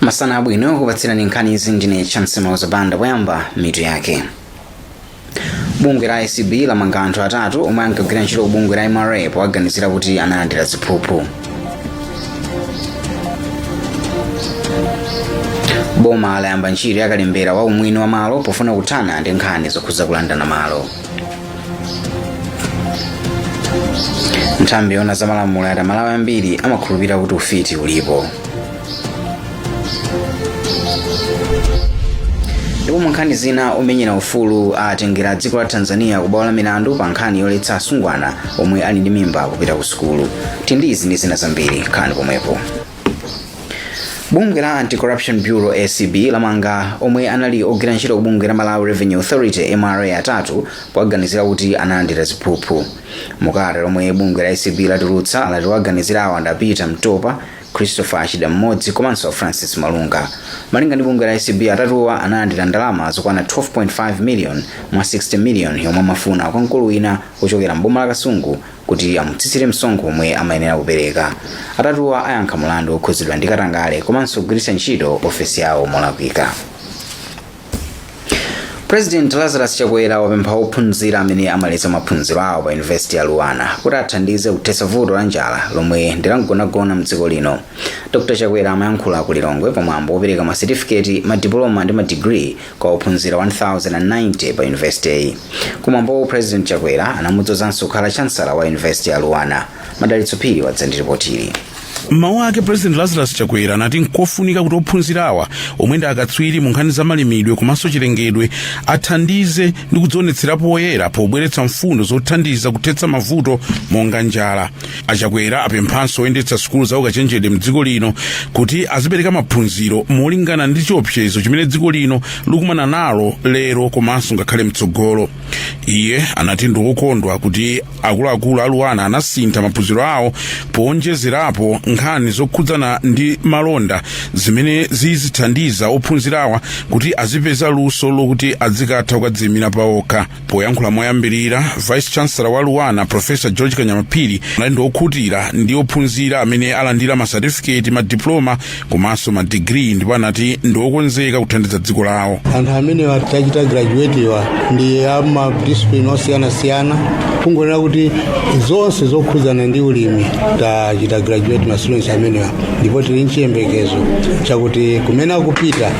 Masana abwino kupatsirani nkhani izi ndine Chancellor Uzabanda poyamba mitu yake. Bungwe la ICB lamanga anthu atatu omwe ankagwira ntchito ku bungwe la MRA powaganizira kuti analandira ziphuphu. Boma layamba ntchito yakalembera wa umwini wa malo pofuna kuthana ndi nkhani zokhuza kulandana malo. Nthambi yona za malamulo ya Malawi ambiri amakhulupirira kuti ufiti ulipo. Ndipo nkhani zina omenyera ufulu atengera dziko la Tanzania kubwalo la milandu pa nkhani yoletsa asungwana omwe ali ndi mimba kupita ku sukulu. Tindizi ndi zina zambiri khalani pomwepo. Bungwe la Anti-Corruption Bureau ACB lamanga omwe anali ogwira ntchito ku bungwe la Malawi Revenue Authority MRA atatu powaganizira kuti analandira ziphuphu. Mukale lomwe bungwe la ACB latulutsa alati owaganizira awo andapita Mtopa, Christopher Achida mmodzi komanso Francis Malunga. Malinga ndi bungwe la ACB atatuwa analandira ndalama zokwana 12.5 million mwa 60 million yomwe amafuna kwa mkulu wina ochokera mboma la Kasungu kuti amutsitsire msonkho omwe amayenera kupereka. Atatuwa ayankha mulandu okhuzidwa ndi katangale komanso kugwiritsa ntchito ofesi yawo molakwika. President Lazarus Chakwera wapempha ophunzira amene amaletsa maphunziro awo pa University ya Luwana kuti athandize kuthetsa vuto la njala lomwe ndilangonagona mdziko lino. Dr. Chakwera amayankhula ku Lilongwe pamwambo wopereka ma certificate, ma diploma ndi ma degree kwa ophunzira 1090 pa university. Kumwambo President Chakwera anamudzozanso kukhala chancellor wa University ya Luwana. Madalitso Phiri wadzandiripotiri. Mawu ake President Lazarus Chakwera anati nkofunika kuti ophunzira awa omwe ndi akatswiri mu nkhani za malimidwe komanso chilengedwe athandize ndi kudzionetserapo poyera pobweretsa mfundo zothandiza kuthetsa mavuto monga njala. Achakwera apemphanso oyendetsa sukulu za ukachenjede mdziko lino kuti azipereka maphunziro molingana ndi chiopsezo chimene dziko lino likumana nalo lero komanso ngakhale mtsogolo. Iye anati ndikukondwa kuti akuluakulu a Luwana anasintha maphunziro awo powonjezerapo nkhani zokhudzana ndi malonda zimene zizithandiza ophunzirawa kuti azipeza luso lokuti azikatha kukadziyimira pawokha. Poyankhula moyambirira, Vice Chancellor wa Luwana Professor George Kanyamaphiri anali ndiokhutira ndi ophunzira amene alandira ma certificate, ma diploma komanso ma degree ndipo anati ndiokonzeka kuthandiza dziko lawo. Anthu amene watachita graduate wa ndi ama discipline osiyana-siyana kungonena kuti zonse zokhudzana ndi ulimi tachita graduate ma students amenewa ndipo tili nchiyembekezo chakuti kumene akupita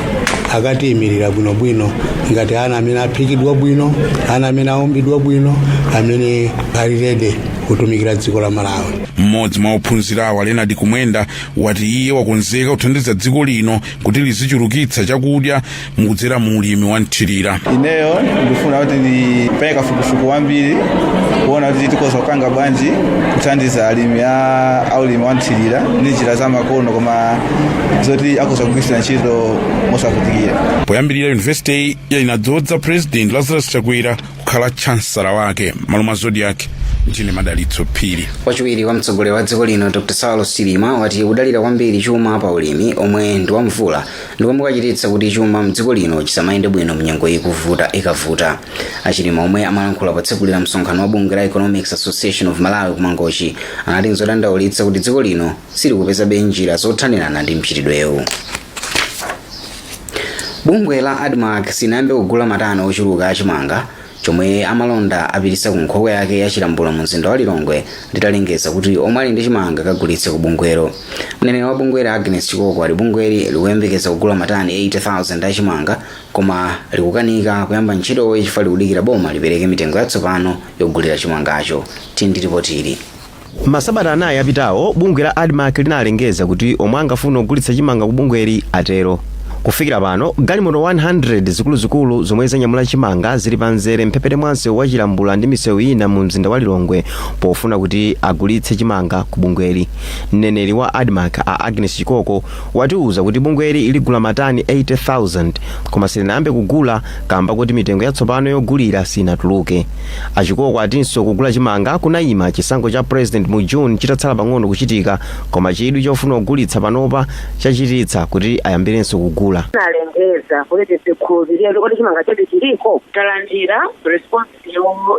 akatiyimirira bwinobwino ngati ana amene aphikidwa bwino, ana amene aumbidwa bwino, amene ali ready kutumikira dziko la Malawi. Mmodzi mwa ophunzirawo Leonard Kumwenda wati iye wakonzeka kuthandiza dziko lino kuti lizichulukitsa chakudya mukudzera mu ulimi wa nthirira. Ineyo ndifuna kuti ndipeke kafukufuku wambiri kuona kuti tikoza kupanga bwanji kuthandiza alimi aulimi wa nthirira ndi njira za makono koma zoti akoza kugwiritsa ntchito mosavutikira. Poyambirira university inadzodza President Lazarus Chakwera kukhala chancellor wake. Maluma Zodiac ndine Madalitso Phiri. Wachiwiri wa mtsogoleri wa dziko lino Dr. Saulo Silima wati kudalira kwambiri chuma pa ulimi omwe ndi wa mvula ndipo mukachititsa kuti chuma mdziko lino chisamayende bwino mnyengo ikavuta. Achilima omwe amalankhula patsekulira msonkhano wa bungwe la Economics Association of Malawi kumangochi anati nzodandaulitsa kuti dziko lino silikupeza njira zothanirana ndi mchitidwewu. Bungwe la ADMAC sinayambe kugula matano ochuluka achimanga chomwe amalonda apitisa ku nkhokwe yake ya Chilambulo mu mzinda wa Lilongwe litalengeza kuti omwe ali ndi chimanga kagulitse ku bungwero. Mneneri wa bungwero Agnes Chikoko ali bungweri likuyembekeza kugula matani 80,000 achimanga koma likukanika kuyamba ntchito chifukwa likudikira boma lipereke mitengo yatsopano yogulira chimangacho. Tindiripotiri. Masabata anayi apitawo bungwe la ADMAC linalengeza kuti omwe angafuna kugulitsa chimanga ku bungweri atero. Kufikira pano galimoto 100 zikuluzikulu zomwe zanyamula chimanga zili panzere mphepete mwansewu wa Chilambulo ndi misewu ina mu mzinda wa Lilongwe pofuna kuti agulitse chimanga ku bungweri. Mneneri wa ADMAC Agnes Chikoko watiuza kuti bungweri iligula matani 80,000 koma silinayambe kugula kamba kuti mitengo yatsopano yogulira sinatuluke. Achikoko atinso kugula chimanga kunayima chisankho cha president mu June chitatsala pang'ono kuchitika koma chidwi chofuna kugulitsa panopa chachititsa kuti ayambirenso kugula. Nalengeza kuti tikhulupirire kuti chimanga chetu chiliko talandira response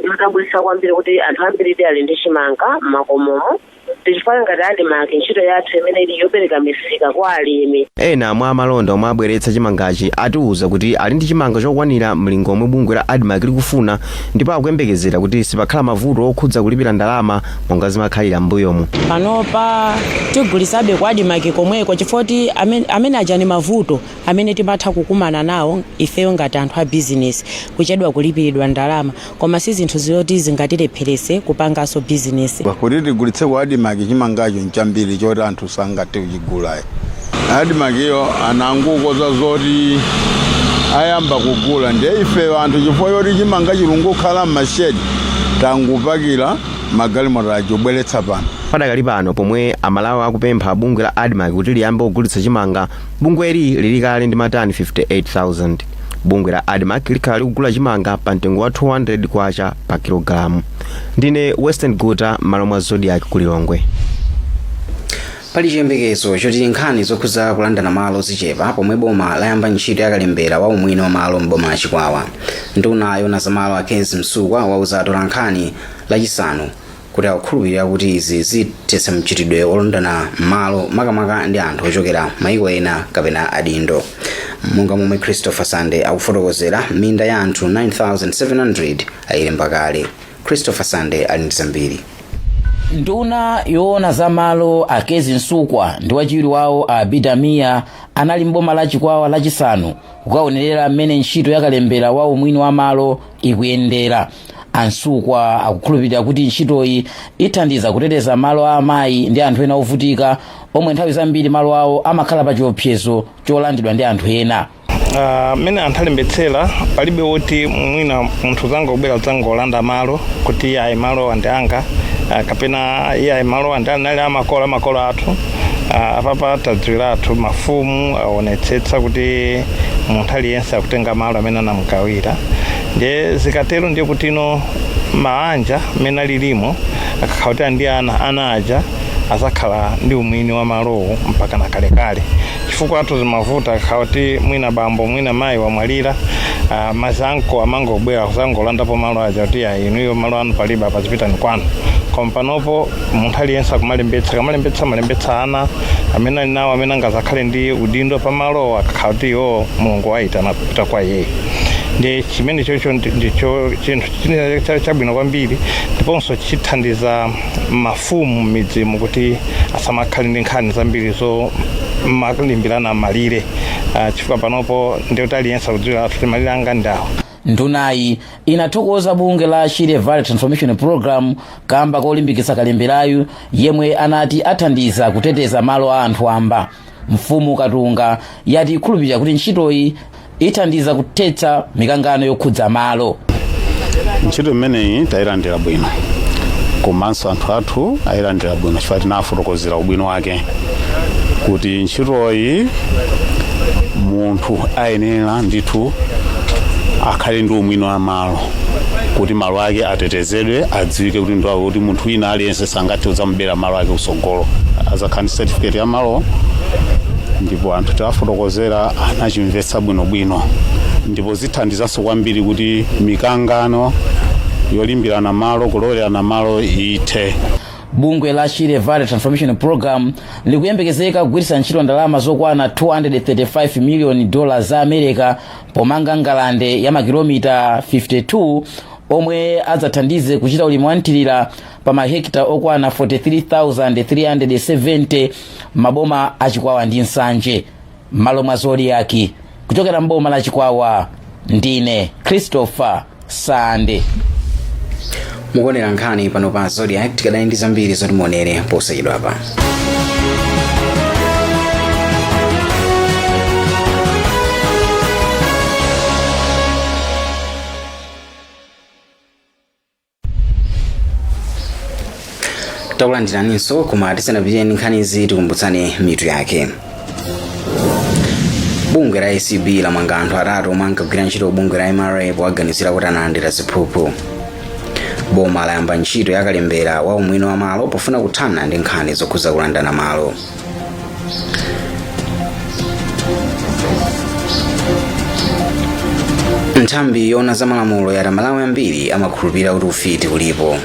yotabwisa kwambiri kuti anthu ambiri ali ndi chimanga m'makomomo tichifana ngati ADMAC ntchito yathu imene ili yopereka misika kwa alimi. Ena mwa amalonda omwe abweretsa chimangachi atiuza kuti ali ndi chimanga chokwanira mlingo omwe bungwe la ADMAC likufuna ndipo akuyembekezera kuti sipakhala mavuto okhudza kulipira ndalama monga zimakhalira m'mbuyomu. Panopa tigulisabe kwa ADMAC komweko chifoti amene aja ni mavuto amene timatha kukumana nawo ifeyo ngati anthu a business kuchedwa kulipiridwa ndalama koma si zinthu zoti zingatilepherese kupanganso business. Kuti tigulitse kwa ADMAC chimangacho nchambiri choti anthu sangati kuchigula. ADMAC iyo anangukoza zoti ayamba kugula ndiye ife anthu chifukwa choti chimanga chilungu khala m'mashedi tangupakira magalimoto achobweretsa pano. Padakali pano pomwe amalawi akupempha bungwe la ADMAC kuti liyambe kugulitsa chimanga, bungweli lili kale ndi matani 58,000. Bungwe la ADMAC likhala likugula chimanga pa mtengo wa 200 kwacha pa kilogalamu. Ndine Western Guta malo mwa Zodiac kulilongwe. Pali chiyembekezo choti nkhani zokhuza kulandana malo zichepa pomwe boma layamba ntchito yakalembera wa umwini wa malo m'boma la Chikwawa. Nduna yona za malo Akenzi Msukwa wauza atolankhani lachisanu kuti akukhulupirira kuti izi zithetsa mchitidwe olondana malo makamaka ndi anthu ochokera maiko ena kapena adindo. Monga momwe Christopher Sande akufotokozera, minda ya anthu 9,700 ayilemba kale. Christopher Sande ali ndi zambiri. Nduna yoona za malo Akenzi Msukwa ndi wachiwiri wawo Abidamia anali m'boma la Chikwawa lachisanu kukaonerera mmene ntchito yakalembera wa umwini wa malo ikuyendera. Ansukwa akukhulupirira kuti ntchitoyi ithandiza kuteteza malo a amayi ndi anthu ena ovutika omwe nthawi zambiri malo awo amakhala pa chiopsezo cholandidwa ndi anthu ena. Mene anthu alembetsera palibe woti mwina munthu zanga ubwera zanga olanda malo kuti ayi malo andi anga kapena ayi malo andi anali amakolo athu apapa tadziwira athu mafumu aonetsetsa kuti munthu aliyense akutenga malo amene anamugawira. Ndiye zikatero ndiye kuti ino maanja mena lilimo akakauti ndi ana aja azakhala ndi umwini wa malowo mpaka na kalekale. Chifukwa athu zimavuta akakauti mwina bambo mwina mayi wamwalira mazanko amangobwera kuzangolandapo malo aja kuti inuyo malo anu palibe apazipita ni kwanu. Koma panopo munthu aliyense akumalembetsa ana amene ali nawo amene angazakhale ndi udindo pa malowo akakauti iwo Mulungu wayitana kupita kwa iye. Ndiye chimene chocho ndicho chinthu chabwino kwambiri ndiponso chithandiza mafumu m'midzimu kuti asamakhale ndi nkhani zambiri zo malimbirana malire chifukwa panopo ndiye kuti aliyense akudziwira kuti malire anga ndawo. Ndunayi inathokoza bungwe la Shire Valley Transformation Program kamba kolimbikitsa kalemberayu yemwe anati athandiza kuteteza malo a anthu amba. Mfumu Katunga yati ikhulupirira kuti ntchitoyi ithandiza kuthetsa mikangano yokhudza malo. Ntchito imeneyi tayilandira bwino komanso anthu athu ayilandira bwino chifukwa tinafotokozera ubwino wake kuti ntchitoyi munthu ayenera ndithu akhale ndi umwini wa malo kuti malo ake atetezedwe adziwike kuti ndiwawo kuti munthu wina aliyense sangathe kuzamubera malo ake kusogolo azakhala ndi certificate ya malo. Ndipo anthu tafotokozera anachimvetsa bwinobwino ndipo zithandizanso kwambiri kuti mikangano yolimbirana malo kulowerana malo ithe. Bungwe la Shire Valley Transformation Program likuyembekezeka kugwiritsa ntchito ndalama zokwana $235 million za America pomanga ngalande ya makilomita 52 omwe adzathandize kuchita ulimi wa nthirira pa mahekita okwana 43,370 maboma a Chikwawa ndi Nsanje. Malo mwa Zodiac kuchokera mboma la Chikwawa ndine Christopher Sande. Mukuonera nkhani pano pa Zodiac tikadali ndi zambiri zoti muonere posachedwa apa. Takulandiraninso koma tisanapite nkhani izi tikumbutsani mitu yake. Bungwe la ACB lamanga anthu atatu omwe ankagwira ntchito bungwe la MRA powaganizira kuti analandira ziphuphu. Boma layamba ntchito yakalembera wa umwini wa malo pofuna kuthana ndi nkhani zokhuza kulandana malo. Nthambi yoona za malamulo yati Malawi ambiri amakhulupirira kuti ufiti ulipo.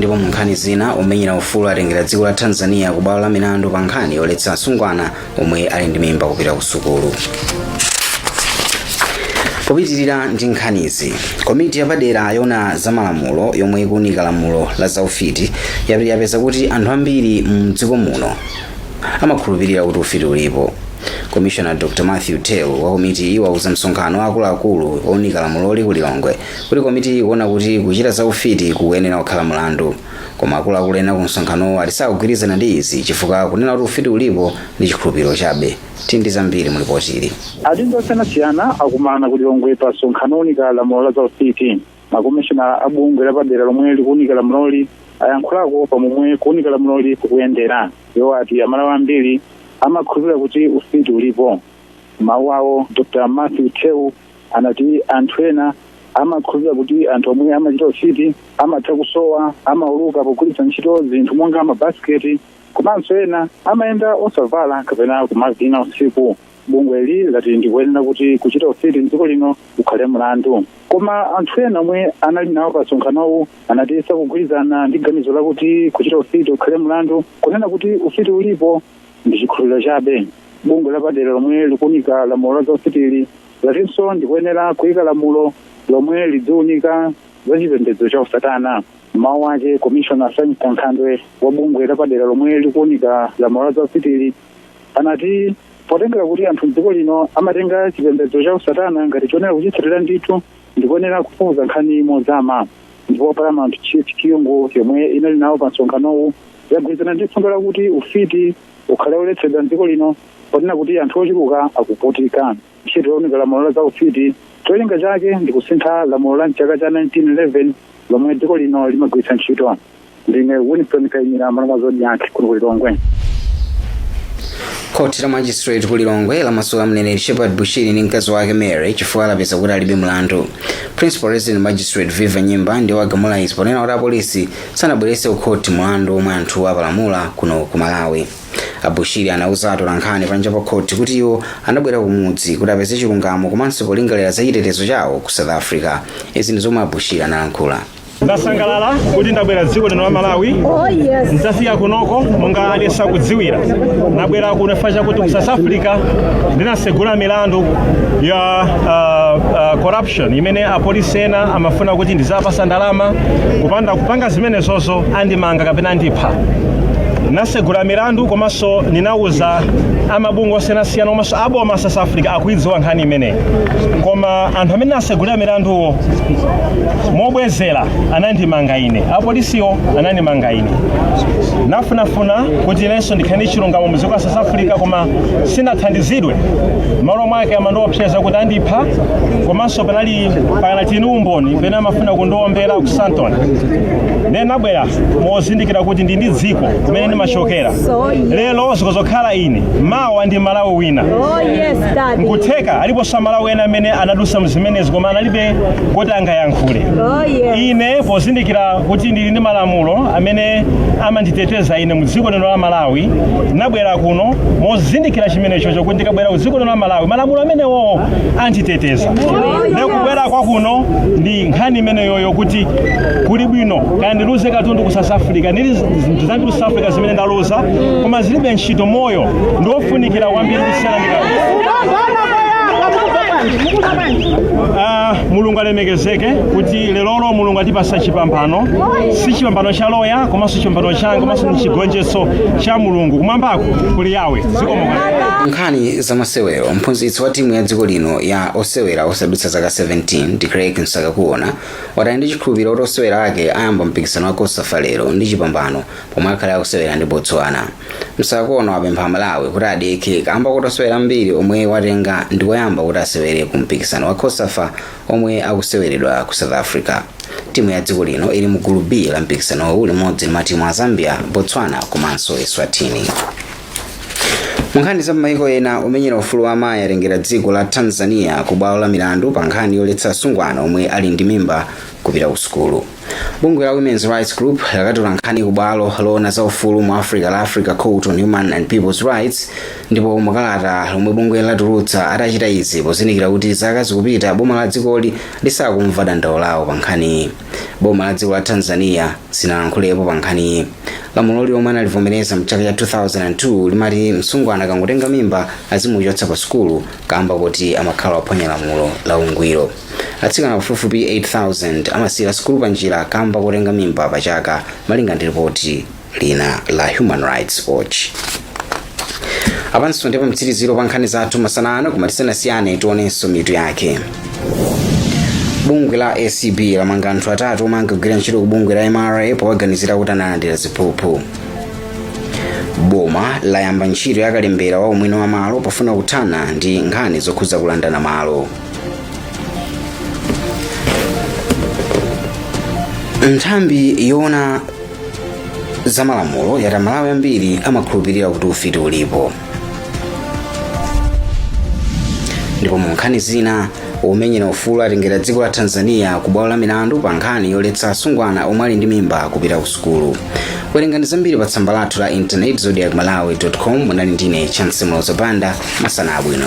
ndipo mu nkhani zina omenyera ufulu atengera dziko la Tanzania ku bwalo la milandu pa nkhani yoletsa asungwana omwe ali ndi mimba kupita ku sukulu. Popitirira ndi nkhanizi, komiti yapadera yona zamalamulo yomwe ikuunika lamulo la zaufiti yapeza kuti anthu ambiri m'dziko muno amakhulupirira kuti ufiti ulipo. Commissioner Dr. Matthew Telu wa komiti wauza msonkhano akuluakulu owunika lamulo ku Lilongwe kuti komiti ikuona kuti kuchita zaufiti kuyenera kukhala mlandu, koma akuluakulu ena ku msonkhano alisakugwirizana ndi izi chifukwa kunena kuti ufiti ulipo ndi chikhulupiriro chabe. Tindi zambiri mulipotiri. Adindo osiyanasiyana akumana ku Lilongwe pa msonkhano owunika lamulo la zaufiti. Makomishona abungwe lapadera lomwe likuunika lamuloli ayankhulako pamomwe kuunika lamuloli kukuyendera. Iwo ati amalawi ambiri amakhulupirira kuti ufiti ulipo. Mawu awo Dr. Matthew Telu anati anthu ena amakhulupirira kuti anthu omwe amachita ufiti amatha kusowa, amauluka pogwiritsa ntchito zinthu monga mabasiketi, komanso ena amayenda osavala kapena kumavina usiku. Bungweli lati ndikuyenera kuti kuchita ufiti m'dziko lino ukhale mlandu. Koma anthu ena omwe anali nawo pa msonkhanowu anati sakugwirizana ndi ganizo lakuti kuchita ufiti ukhale mlandu, kunena kuti ufiti ulipo ndi chikhulupiriro chabe. Bungwe lapadera lomwe likuunika lamulo la zaufitili latinso ndikuyenera kuyika lamulo lomwe lidziunika za chipembedzo cha usatana. Mawu ake Commissioner Sanyika Nkhandwe wa bungwe lapadera lomwe likuunika lamulo la zaufitili anati potengera kuti anthu m'dziko lino amatenga chipembedzo cha usatana ngati chionera kuchitsatira ndithu, ndikuyenera kufufuza nkhani mozama. Ndipo Paramount Chief Kiyungu yomwe inali nawo pa msonkhanowu yagwirizana ndi fungo lakuti ufiti ukhale uletsedwa m'dziko lino ponena kuti anthu ochuluka akuputika. Ntchito yowunika lamulo la zaufiti cholinga chake ndi kusintha lamulo la mchaka cha 1911 lomwe dziko lino limagwiritsa ntchito. Ndine Winfred Kayimira malo mwa Zodiac kuno ku Lilongwe. Koti la magistrate ku Lilongwe lamasula mneneri Shepard Bushiri ndi mkazi wake Mary chifukwa lapeza kuti alibe mlandu. Principal Resident Magistrate Viva Nyimba ndi wagamula izi ponena kuti apolisi sanabweretse ku koti mlandu omwe anthu apalamula kuno ku Malawi. Abushiri anauza atolankhani panja pa koti kuti iwo anabwera kumudzi kuti apeze chilungamo komanso polingalira za chitetezo chawo ku South Africa. Izi ndi zomwe Abushiri analankhula. Ndasangalala kuti ndabwera dziko lino la Malawi. Ndafika kunoko monga aliyesa kudziwira. Nabwera kuno facha kuti ku South Africa ndinasegula milandu ya corruption imene apolisi ena amafuna kuti ndizapasa ndalama kupanda kupanga zimenezozo andimanga kapena andipha. Nasegula milandu komanso ninauza amabungwe osiyanasiyana komanso aboma South Africa akuidziwa nkhani imene. Koma anthu amene asegula milanduwo mobwezera anandimanga ine, apolisiwo anandimanga ine. Nafunafuna kuti inenso ndikhale chilungamo mdziko la South Africa koma sinathandizidwe. Malo mwake amandiopseza kuti andipha komanso panali tinumboni pena amafuna kundiwombera ku Sandton. Nabwera mozindikira kuti ndi dziko kumene ndimachokera. Lero zikozokhala ine mawa ndi Malawi wina. Nkutheka alipo Malawi ena amene anadusa mzimenezi koma analibe kuti angayankhule. Ine pozindikira kuti ndili ndi malamulo amene amanditeteza ine mu dziko lino la Malawi, nabwera kuno mozindikira chimenecho chokuti ndikabwera ku dziko lino la Malawi malamulo amenewo antiteteza. Ndikubwera kwa kuno ndi nkhani imeneyo kuti kuli bwino kandi ndiluze katundu ku South Africa ndili zinthu zambiri South Africa zimene ndaluza koma zilibe ntchito moyo ndiofunikira kwambiri kusiyana Mulungu alemekezeke kuti lelolo Mulungu atipasa chipambano, si chipambano cha loya komanso chipambano changa komanso chigonjetso cha Mulungu kumwambako kuli yawe zikomo. Nkhani za masewero, mphunzitsi wa timu ya dziko lino ya osewera osadutsa zaka 17 Craig Nsakakuona watali ndi chikhulupiriro kuti osewera ake ayamba mpikisano wa COSAFA lero ndi chipambano pomwe akhala osewera ndi Botswana. Nsakakuona wapempha Malawi kuti adeke kamba kuti osewera ambiri omwe watenga ndi koyamba kuti asewere ku mpikisano wa COSAFA omwe akuseweredwa ku South Africa. Timu ya dziko lino ili mu gulu B la mpikisano limodzi ndi matimu a Zambia, Botswana komanso Eswatini. Munkhani za maiko ena omenyera ufulu wa amayi atengera dziko la Tanzania ku bwalo la milandu pa nkhani yoletsa asungwana omwe ali ndi mimba kupita ku sukulu. Bungwe la Women's Rights Group lakatola nkhani ku bwalo loona za ufulu mu Africa la Africa Court on Human and People's Rights, ndipo makalata lomwe bungwe latulutsa atachita izi pozindikira kuti zaka zikupita boma la dzikoli lisakumva dandaulo lawo pa nkhani. Boma la dziko la Tanzania sinayankhulepo pa nkhani. Lamulo lomwe analivomereza mchaka cha 2002 limati msungwana akangotenga mimba azimuchotsa pa sukulu kamba kuti amakhala oponya lamulo la ungwiro. Atsikana pafupifupi 8,000 amasiya sukulu pa njira kamba kotenga mimba pa chaka, malinga ndi ripoti lina la Human Rights Watch. Apanso ndipo mtsiriziro pa nkhani zathu masanano kumatisanasiyane tionenso mitu yake. Bungwe la ACB lamanga anthu atatu omwe ankagwira ntchito ku bungwe la MRA powaganizira kuti analandira ziphuphu. Boma layamba ntchito yakalembera wa umwini wa malo pofuna kuthana ndi nkhani zokhuza kulandana malo. Nthambi yoona za malamulo yati Amalawi ambiri amakhulupirira kuti ufiti ulipo. Ndipo mu nkhani zina omenyera ufulu atengera dziko la Tanzania ku bwalo la milandu pa nkhani yoletsa asungwana omwe ali ndi mimba kupita ku sukulu. Werengani zambiri pa tsamba lathu la internet zodiacmalawi.com. Munali ndine Chance Mlozo Banda, masana abwino.